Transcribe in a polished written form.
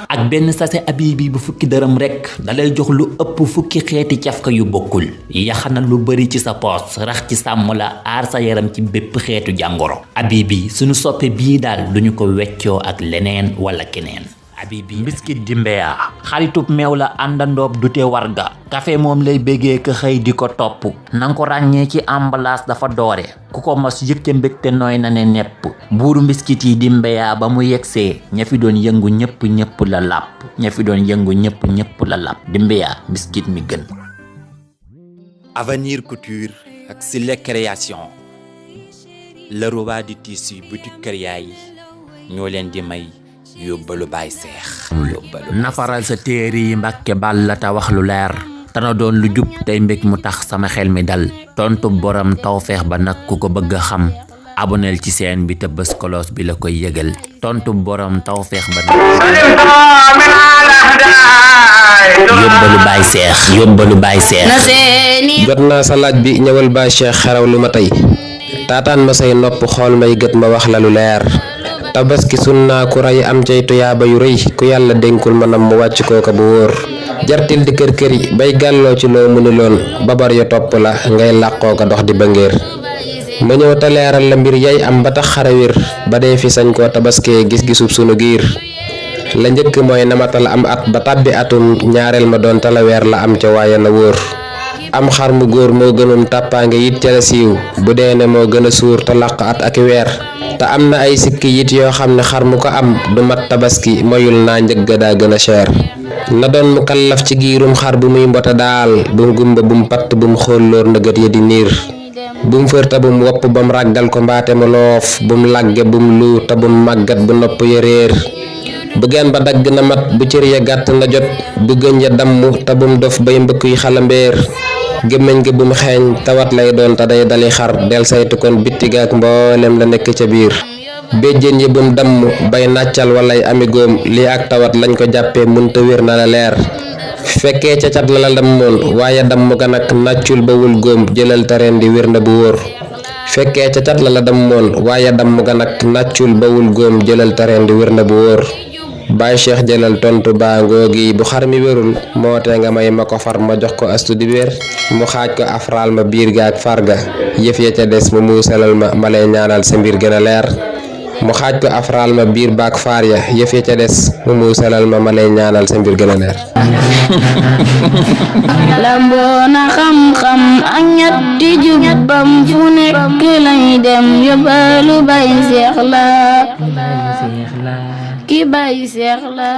ak benn sachet Habibi bu fukki dërëm rekk dalay jox lu ëpp fukki xeeti cafka yu bokkul yaxana lu bari ci sa poos rax ci sàmm la aar sa yaram ci bépp xeetu jàngoro. Habibi suñu soppe bii daal duñu ko weccoo ak leneen wala keneen. Habibi biscuit di Mbeya xaritub meew la àndandoob dute warga café moom lay béggee ka xëy di ko topp nanga ko ràññee ci emballage dafa doore ku ko mos yëg ca mbégte nooy na ne nepp buuru biscuit yi di Mbeya ba mu yegsee ña fi doon yëngu ñëpp la làpp ña fi doon yëngu ñëpp la làpp di Mbeya biscuit mi gën. Avenir Couture ak Sile Création le roi du tissu boutique kër yaay ñoo leen di may yóbbalu Baay Seex. nafaral sa téere yi Mbàkke Bàlla ta wax lu leer tana doon lu jub tey mbég mu tax sama xel mi dal tontu borom tawfeex ba nag ku ko bëgg a xam aboneel ci seen bi te bës kolos bi la koy yëgal tontu borom tawfeex ba nag yóbbalu Baay Seex jot naa sa laaj bi ñëwal Baay Seex xaraw lu ma tey taataan ma say nopp xool may gët ma wax la lu leer tabaski sunna ku ray am cay tuyaaba yu rëy ku yàlla dénkul manam mu wàcc kooka bu wóor jartil di kër këri bay gàlloo ci loo mënuloon babar ya topp la ngay làqoo ko dox di ba ngéer ma ñëw te leeral la mbir yay am ba tax xarawir ba dee fi sañ koo tabaskee gis-gisub sunu giir la njëkk mooy namatal am at ba tàbbi atum ñaareel ma doon tala weer la am ca waaye na wóor am xar mu góor moo gënum tàppaange it ca la siiw bu dee ne moo gën a suur te làq at ak weer te am na ay sikki it yoo xam ne xar mu ko am du mat tabaski moyul naa njëgga daa gën a cher na doon mu kallaf ci giirum xar bu muy mbota daal bum gumba bum patt bum xoolloor ndëgët ya di niir bum fërta bum wopp bam ràggal ko mbaate mu loof bum làgge bum luu te bum màggat bu nopp ya réer bu geen ba dagg na mat bu cër ya gàtt na jot bu gëñ ya damm te bum dof bay mbëkk yi xalambeer gémmiñ gi bum xeeñ tawat lay doon te day dali xar del saytu kon bittiga ak mboolem la nekk ca biir béjjén yi bum damm bay nàccal walay amigoom lii ak tawat lañ ko jàppee munta wér na la leer fekkee ca cat la la dammoon waaye damm ga nag nàccul ba wul góom jëlal tareen di wér na bu wóor fekkee ca cat la la dammoon waaye damm ga nag nàccul ba wul góom jëlal tareen di wér na bu wóor Baay Seex jëlal tontu baa ngoogi bu xar mi wérul moo te nga may ma ko far ma jox ko astu di wér mu xaaj ko afraal ma biir ga ak farga yëf ya ca des mu muusalal ma lay ñaanal sa mbir gën a leer mu xaaj ko afraal ma biir baak faar ya yëf ya ca des mu muusalal ma lay ñaanal sa mbir gën a leer lamboona xam-xam ak ñetti jubbam fu nekk lay dem yóbbalu Baay Seex la ki Baay Seex la